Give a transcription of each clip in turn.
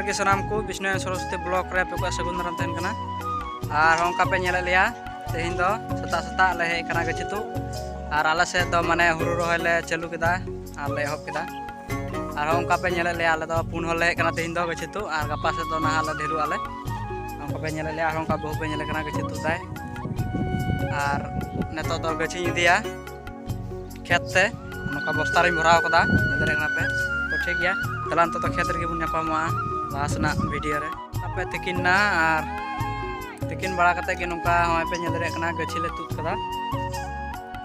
के सनाम को विष्णु सरस्वती ब्लॉक रे पे को सगुन दाराम तहन कना और होंका पे नेल लिया तेहिन दो सता सता ले हे कना गचितु और आला से दो माने हुरु रोहय ले चालू केदा और ले एहब केदा और होंका पे नेल लिया आले दो पुन होले कना तेहिन दो गचितु और गपा से दो ना आले ढेरु आले होंका पे नेल लिया होंका बहु पे नेल कना गचितु दाय और नेतो दो गछि इदिया खेत से नोका बस्ता रे भराव कदा नेदरे कना पे तो ठीक गया तलान तो खेत रे बुन न्यापामा लासना वीडियो रे आपे तकिनना और तकिन बड़ा कते के नोका होय पे नेदरे कना गछि ले तुत कदा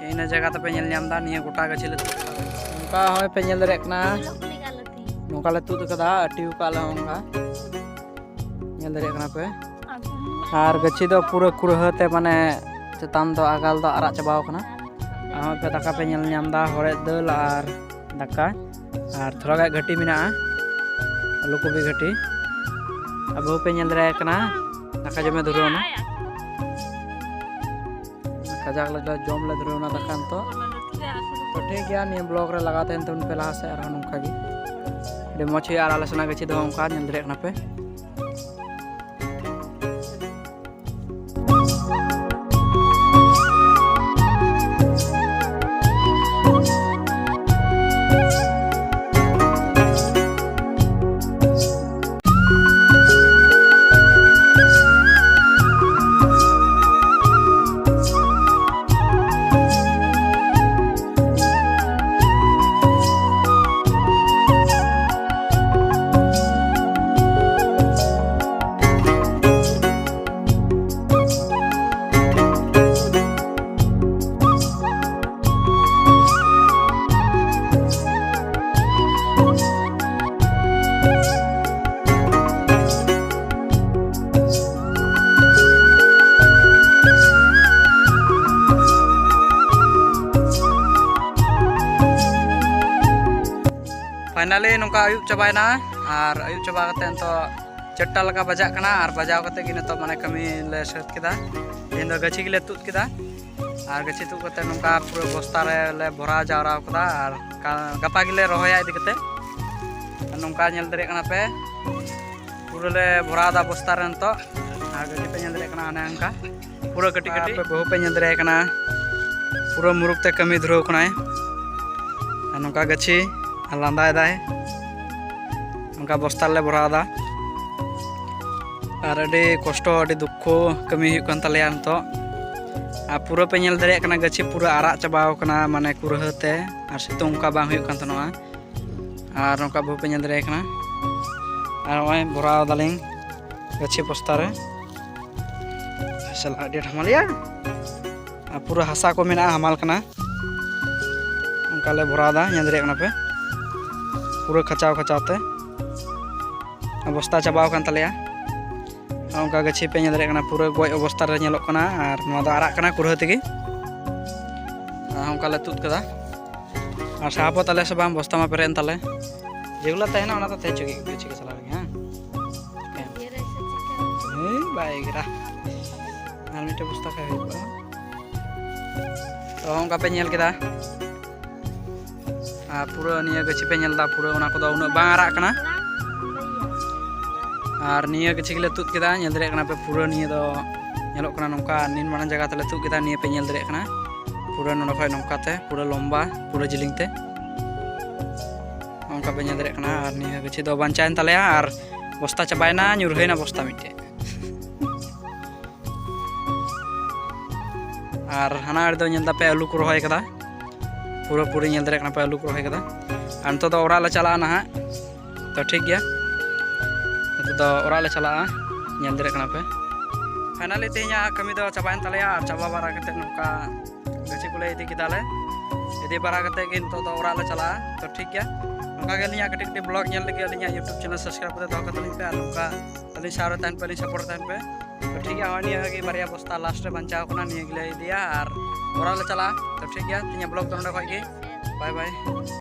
इन जगह पे नेल न्यामदा निया गोटा गछि ले तुत कदा नोका होय पे नेदरे कना नोका ले तुत कदा अटिउ काला होंगा नेदरे कना पे और गछि दो पूरा कुरहते माने चतान दो आगाल दो आरा चबाव कना होय पे दाका पे नेल न्यामदा हरे दाल और दाका और थोड़ा गा घटी मिना आलू को भी घटी अब पे नेल रे कना दाका जमे धुरोना खजाक लगा जम ले धुरोना दाका तो ठीक गया नि ब्लॉग रे लगाते हैं तो उन पे लहा से और नोका गी दे मोची और आलोचना गछि दो उनका नेल रे कना पे फाइनली नोका आयुब चबायना और आयुब चबा कते तो चट्टा लगा बजा कना और बजाव कते कि तो माने कमी ले सत केदा इन दो गछि गिले तुत केदा और गछि तुत कते नोका पूरा बस्ता रे ले भरा जावरा कदा और गपा गिले रोहया इदि कते नोका नेल दरे कना पे पूरा ले भरा दा बस्ता रे तो और गछि पे नेल दरे कना आने अंका पूरा कटी कटी पे बहु पे नेल दरे कना पूरा मुरुक ते कमी धरो कनाय नोका गछि लांदा दाय उनका बस्ता ले भरादा और अड़ी कष्ट अड़ी दुख कमी हुकन तलेया तो पूरा पे नेल दरे कना गछि पूरा आरा चबाव कना माने कुरहते और सितु उनका बांग हुकन तनोआ और उनका बहु पे नेल दरे कना और ओय भराव दालिंग गछि बस्ता रे सल अड़ी हमालिया पूरा हसा को मेना हमाल कना उनका ले भरादा नेल दरे कना पे पूरा खचाव खचावते अवस्था चबाव कान तलेया उनका गछि पे नेल कना पूरा गoj अवस्था रे नेलोक कना और नवा दा आराक कना कुरह तेगी उनका ले तुत कदा और साहब तले से बाम बस्ता मा पेरेन तले जेगुला तहना ओना तो ते चुगी गछि के चला हां ए बाइगरा नाल मिटे बस्ता का है तो उनका पे नेल केदा पूरा निया गछि पे नेलदा पूरा ओना को दो उना बांग आरा कना और निया गछि गिले तुत केदा नेल दरे कना पे पूरा निया दो नेलोक कना नोका निन माना जगह तले तुत केदा निया पे नेल दरे कना पूरा नोना खय नोका ते पूरा लंबा पूरा जिलिंग ते ओंका पे नेल दरे कना और निया गछि दो बांचायन तलेया और बस्ता चबायना ᱧᱩᱨᱦᱟᱹᱭᱱᱟ बस्ता मिटे और हाना दो नेलदा पे आलू को रोहय कदा पूरा पूरी नेल दरे कना पे आलू को रोहय कदा और तो ओरा ले चला ना तो ठीक गया तो ओरा ले चला नेल दरे कना पे फाइनली तेया कमी दो चबायन तलेया और चबा बारा कते नोका गछि को ले इदी किदाले इदी बारा कते कि तो ओरा ले चला तो ठीक गया नोका के लिया कटिक ब्लॉग नेल लगे लिया YouTube चैनल सब्सक्राइब करे दो कतलिन पे नोका तली सारो तन पे सपोर्ट तन पे तो ठीक है निया के बारिया बस्ता लास्ट रे बंचाव कना निया गिले दिया और ओरा ले चला तो ठीक गया तिया ब्लॉग तो नडे खय गे बाय बाय।